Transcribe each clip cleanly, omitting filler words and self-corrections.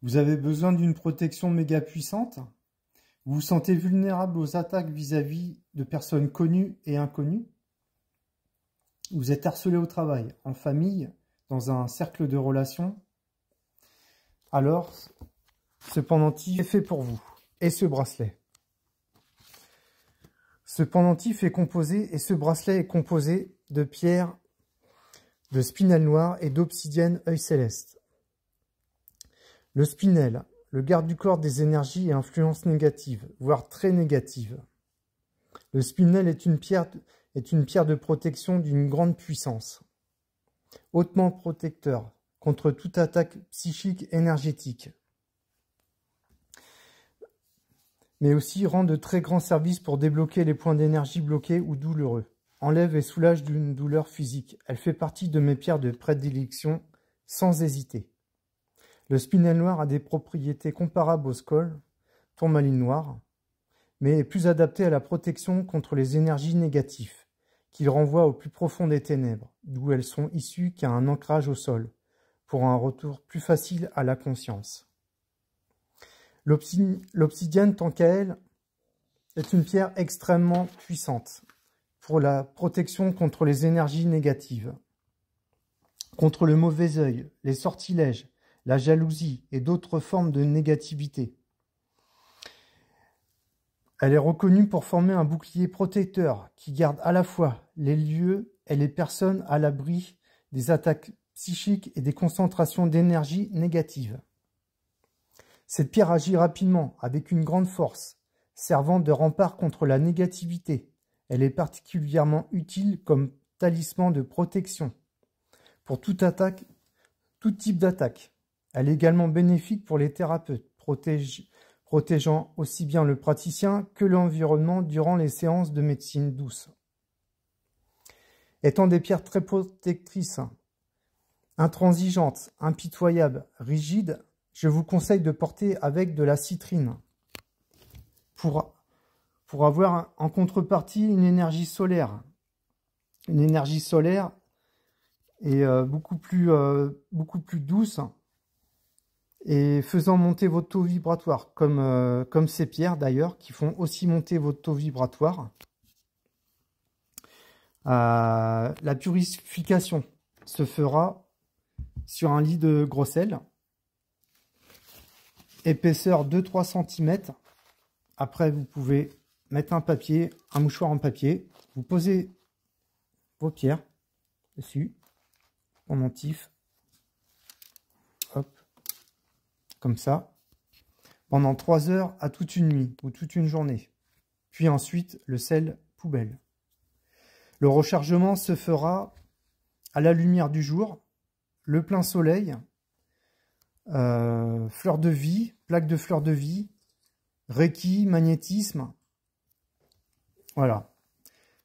Vous avez besoin d'une protection méga puissante? Vous vous sentez vulnérable aux attaques vis-à-vis de personnes connues et inconnues? Vous êtes harcelé au travail, en famille, dans un cercle de relations? Alors, ce pendentif est fait pour vous. Et ce bracelet. Ce pendentif est composé, et ce bracelet est composé de pierres de spinel noir et d'obsidienne œil céleste. Le spinel, le garde du corps des énergies et influences négatives, voire très négatives. Le spinel est une pierre de protection d'une grande puissance, hautement protecteur contre toute attaque psychique énergétique, mais aussi rend de très grands services pour débloquer les points d'énergie bloqués ou douloureux. Enlève et soulage d'une douleur physique. Elle fait partie de mes pierres de prédilection, sans hésiter. Le spinel noir a des propriétés comparables au skoll, tourmaline noire, mais est plus adapté à la protection contre les énergies négatives, qu'il renvoie au plus profond des ténèbres, d'où elles sont issues qu'à un ancrage au sol, pour un retour plus facile à la conscience. L'obsidienne, tant qu'à elle, est une pierre extrêmement puissante pour la protection contre les énergies négatives, contre le mauvais œil, les sortilèges, la jalousie et d'autres formes de négativité. Elle est reconnue pour former un bouclier protecteur qui garde à la fois les lieux et les personnes à l'abri des attaques psychiques et des concentrations d'énergie négatives. Cette pierre agit rapidement, avec une grande force, servant de rempart contre la négativité. Elle est particulièrement utile comme talisman de protection pour toute attaque, tout type d'attaque. Elle est également bénéfique pour les thérapeutes, protégeant aussi bien le praticien que l'environnement durant les séances de médecine douce. Étant des pierres très protectrices, intransigeantes, impitoyables, rigides, je vous conseille de porter avec de la citrine pour avoir en contrepartie une énergie solaire. Une énergie solaire est beaucoup plus douce et faisant monter votre taux vibratoire, comme ces pierres d'ailleurs, qui font aussi monter votre taux vibratoire. La purification se fera sur un lit de gros sel, épaisseur 2-3 cm. Après, vous pouvez mettre un papier, un mouchoir en papier, vous posez vos pierres dessus, pendentif, hop, comme ça, pendant 3 heures à toute une nuit ou toute une journée. Puis ensuite, le sel poubelle. Le rechargement se fera à la lumière du jour, le plein soleil, fleur de vie, plaque de fleur de vie, Reiki, magnétisme. Voilà.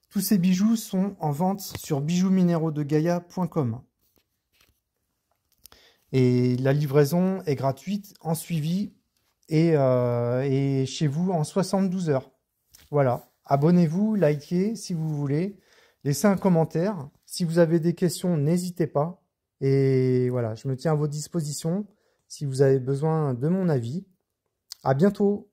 Tous ces bijoux sont en vente sur bijoux-minéraux-de-gaïa.com. Et la livraison est gratuite, en suivi et chez vous en 72 heures. Voilà. Abonnez-vous, likez si vous voulez. Laissez un commentaire. Si vous avez des questions, n'hésitez pas. Et voilà, je me tiens à votre disposition si vous avez besoin de mon avis. À bientôt.